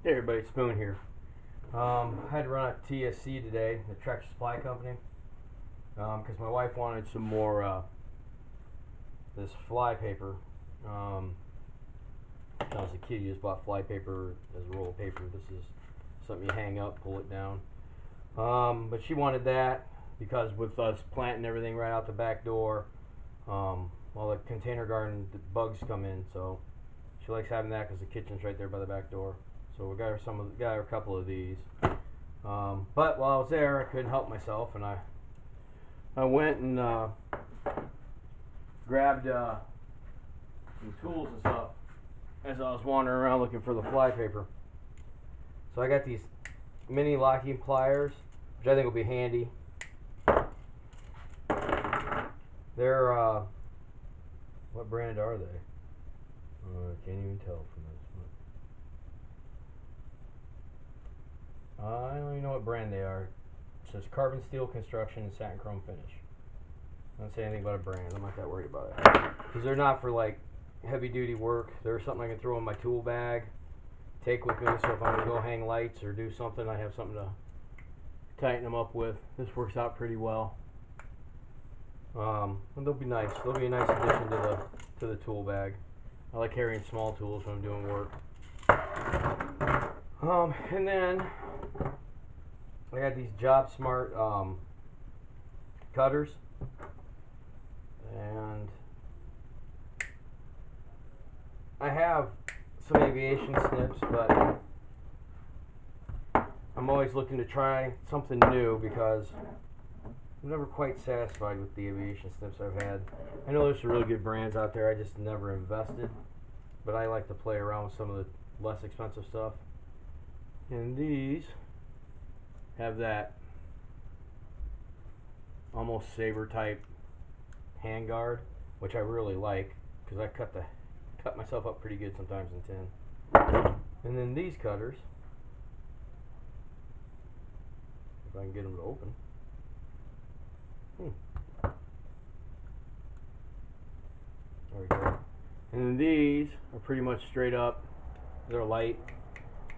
Hey everybody, Spoon here. I had to run a TSC today, the Tractor Supply Company, because my wife wanted some more this flypaper. When I was a kid, you just bought flypaper as a roll of paper. This is something you hang up, pull it down. But she wanted that because with us planting everything right out the back door, all the container garden bugs come in, so she likes having that because the kitchen's right there by the back door. So we got her a couple of these. But while I was there, I couldn't help myself, and I went and grabbed some tools and stuff as I was wandering around looking for the flypaper. So I got these mini locking pliers, which I think will be handy. They're what brand are they? I can't even tell from this. I don't even know what brand they are. It says carbon steel construction and satin chrome finish. Doesn't say anything about a brand. I'm not that worried about it. Because they're not for like heavy duty work. They're something I can throw in my tool bag, take with me, so if I'm going to go hang lights or do something, I have something to tighten them up with. This works out pretty well. And they'll be nice. They'll be a nice addition to the tool bag. I like carrying small tools when I'm doing work. And then I got these Jobsmart cutters, and I have some aviation snips, but I'm always looking to try something new because I'm never quite satisfied with the aviation snips I've had. I know there's some really good brands out there, I just never invested, but I like to play around with some of the less expensive stuff. And these have that almost saber type handguard, which I really like because I cut myself up pretty good sometimes in tin. And then these cutters, if I can get them to open. There we go. And then these are pretty much straight up. They're light.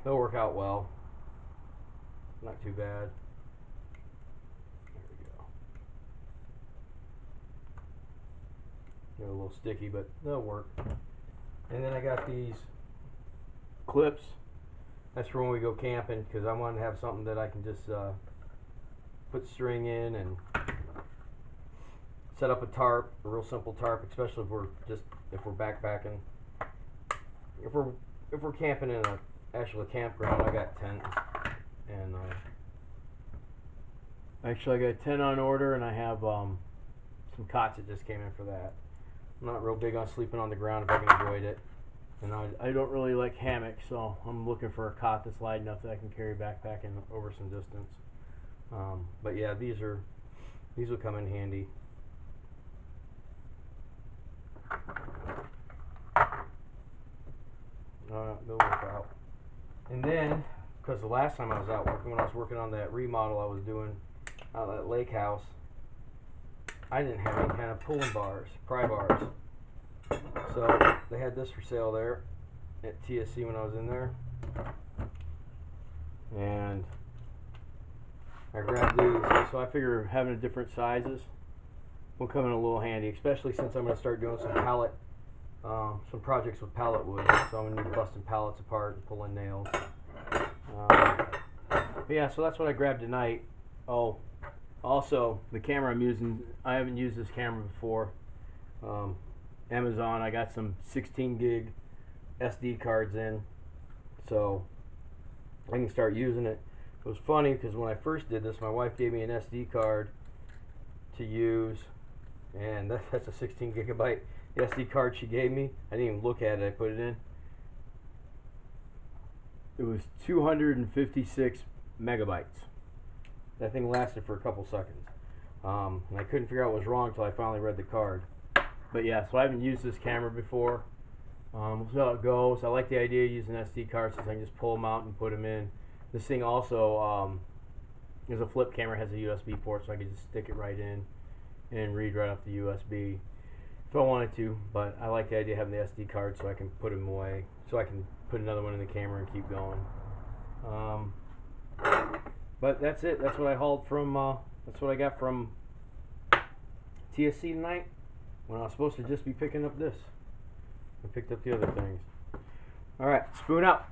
They'll work out well. Not too bad. There we go. They're a little sticky, but they'll work. And then I got these clips. That's for when we go camping, because I want to have something that I can just put string in and set up a tarp, a real simple tarp, especially if we're backpacking. If we're camping in a actual campground, I got tents, and actually I got a tent on order, and I have some cots that just came in for that. I'm not real big on sleeping on the ground if I can avoid it, and I don't really like hammocks, so I'm looking for a cot that's light enough that I can carry backpacking over some distance. But yeah, these will come in handy. They'll work out. And then, because the last time I was out working, when I was working on that remodel I was doing out at that lake house, I didn't have any kind of pulling bars, pry bars. So they had this for sale there at TSC when I was in there. And I grabbed these. So I figure having different sizes will come in a little handy, especially since I'm going to start doing some projects with pallet wood, so I'm going to be busting pallets apart and pulling nails. Yeah, so that's what I grabbed tonight. Oh, also, the camera I'm using, I haven't used this camera before. Amazon, I got some 16 gig SD cards in, so I can start using it. It was funny because when I first did this, my wife gave me an SD card to use, and that's a 16 gigabyte. The SD card she gave me, I didn't even look at it, I put it in. It was 256 megabytes. That thing lasted for a couple seconds. And I couldn't figure out what was wrong until I finally read the card. But yeah, so I haven't used this camera before. We'll see how it goes. I like the idea of using SD cards since I can just pull them out and put them in. This thing also is a flip camera, has a USB port, so I can just stick it right in and read right off the USB. If I wanted to, but I like the idea of having the SD card so I can put them away, so I can put another one in the camera and keep going. But that's it. That's what I hauled from. That's what I got from TSC tonight. When I was supposed to just be picking up this, I picked up the other things. All right, spoon out.